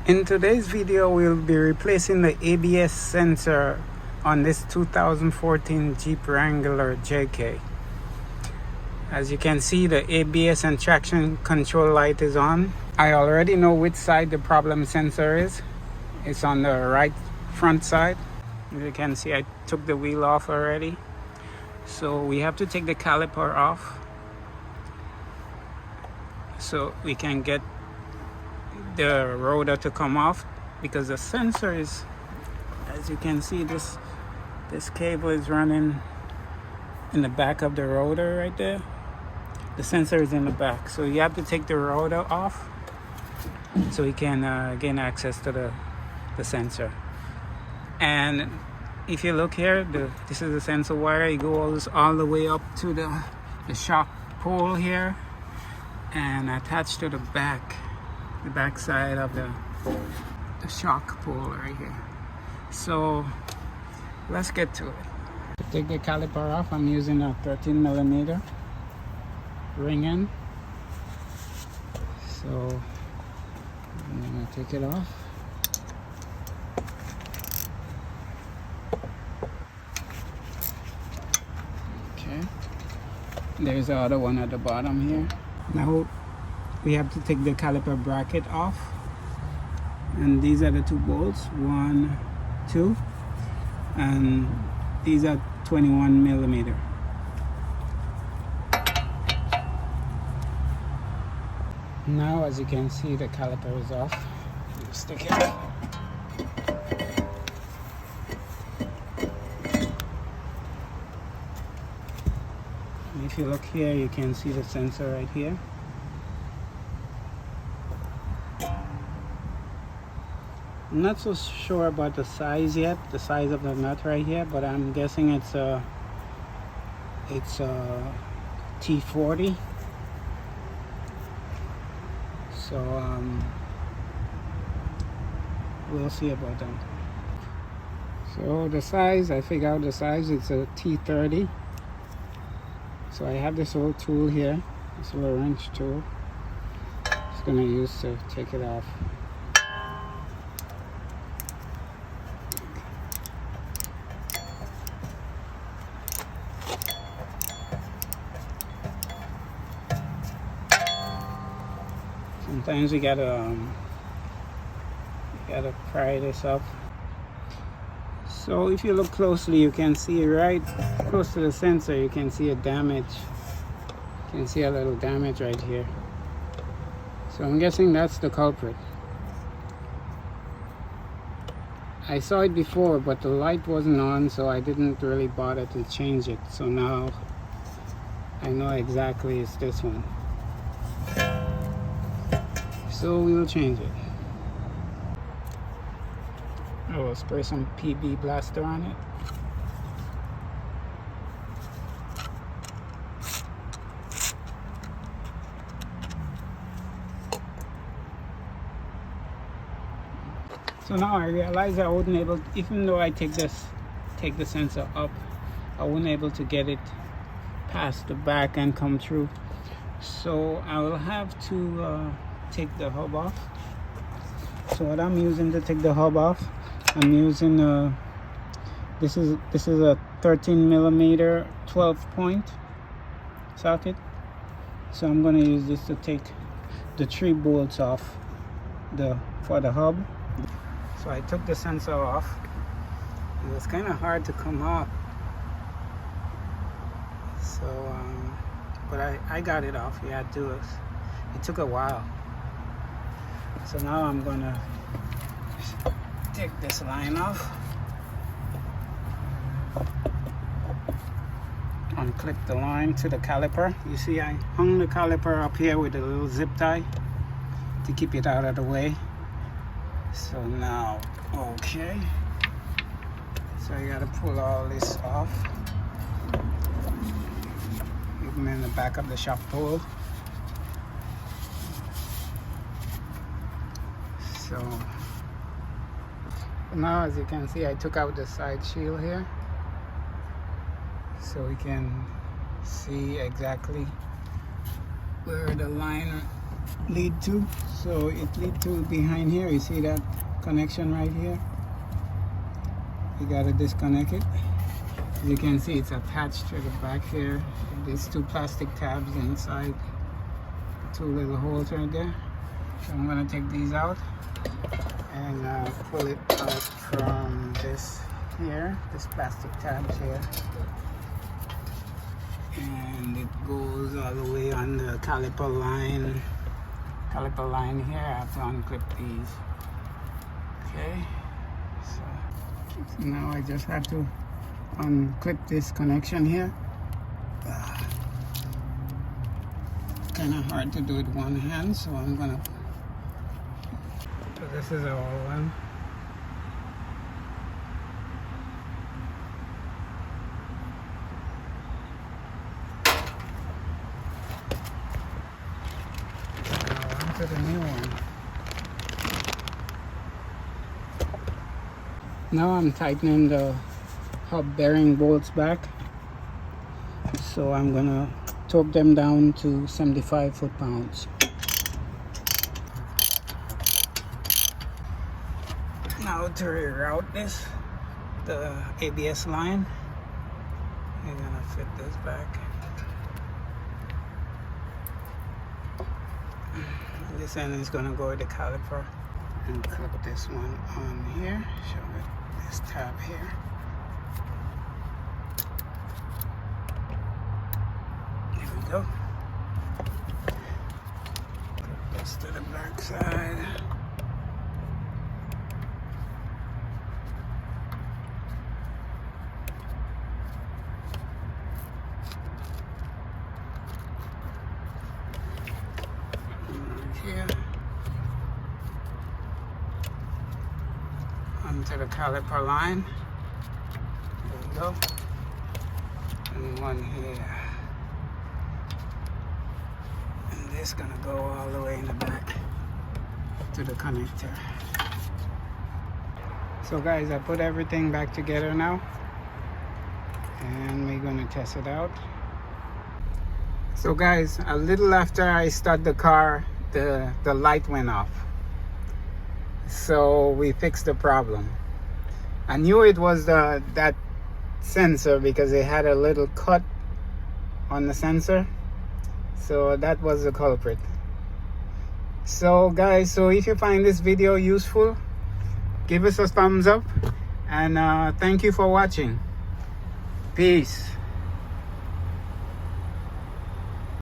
In today's video, we'll be replacing the ABS sensor on this 2014 Jeep Wrangler JK. As you can see, the ABS and traction control light is on. I already know which side the problem sensor is. It's on the right front side. As you can see, I took the wheel off already. So we have to take the caliper off so we can get the rotor to come off, because the sensor is, as you can see, this cable is running in the back of the rotor right there. The sensor is in the back, so you have to take the rotor off so you can gain access to the sensor. And if you look here, this is the sensor wire. It goes all the way up to the shock pole here and attached to the back side of the shock pole right here. So let's get to it. To take the caliper off, I'm using a 13mm ring end. So I'm gonna take it off. Okay, there's the other one at the bottom here. Now we have to take the caliper bracket off, and these are the two bolts, 1, 2, and these are 21mm. Now, as you can see, the caliper is off. Let's stick it off. And if you look here, you can see the sensor right here. I'm not so sure about the size yet, the size of the nut right here, but I'm guessing it's a T40. So we'll see about that. So the size, I figured out the size, it's a T30. So I have this little tool here, this little wrench tool. Just gonna use to take it off. Sometimes we gotta pry this up. So if you look closely, you can see right close to the sensor, you can see a damage. You can see a little damage right here. So I'm guessing that's the culprit. I saw it before, but the light wasn't on, so I didn't really bother to change it. So now I know exactly it's this one. So we will change it. I will spray some PB blaster on it. So now I realize I wasn't able, even though I take the sensor up, I wasn't able to get it past the back and come through. So I will have to take the hub off. So what I'm using to take the hub off, I'm using this is a 13mm 12-point socket. So I'm going to use this to take the 3 bolts off for the hub. So I took the sensor off. It was kind of hard to come off. So but I got it off. Yeah, it took a while. So now I'm gonna take this line off, unclip the line to the caliper. You see, I hung the caliper up here with a little zip tie to keep it out of the way. So now, okay. So you gotta pull all this off. Even in the back of the shock pole. So now, as you can see, I took out the side shield here so we can see exactly where the line lead to. So it lead to behind here. You see that connection right here? You gotta disconnect it. As you can see, it's attached to the back here. There's two plastic tabs inside, two little holes right there. So I'm gonna take these out and pull it out from this here, this plastic tabs here. And it goes all the way on the caliper line. Caliper line here, I have to unclip these. Okay, so now I just have to unclip this connection here. Kind of hard to do it one hand, so I'm gonna. So this is all one. Now onto the new one. Now I'm tightening the hub bearing bolts back, so I'm gonna torque them down to 75 foot-pounds. Now to reroute this, the ABS line, I'm gonna fit this back. This end is gonna go with the caliper, and clip this one on here. Show it this tab here. Go. Put this to the back side. Here. Onto the caliper line. There we go. And one here. It's gonna go all the way in the back to the connector. So guys, I put everything back together now, and we're gonna test it out. So guys, a little after I start the car, the light went off. So we fixed the problem. I knew it was that sensor because it had a little cut on the sensor. So that was the culprit. So guys, so if you find this video useful, give us a thumbs up, and thank you for watching. Peace.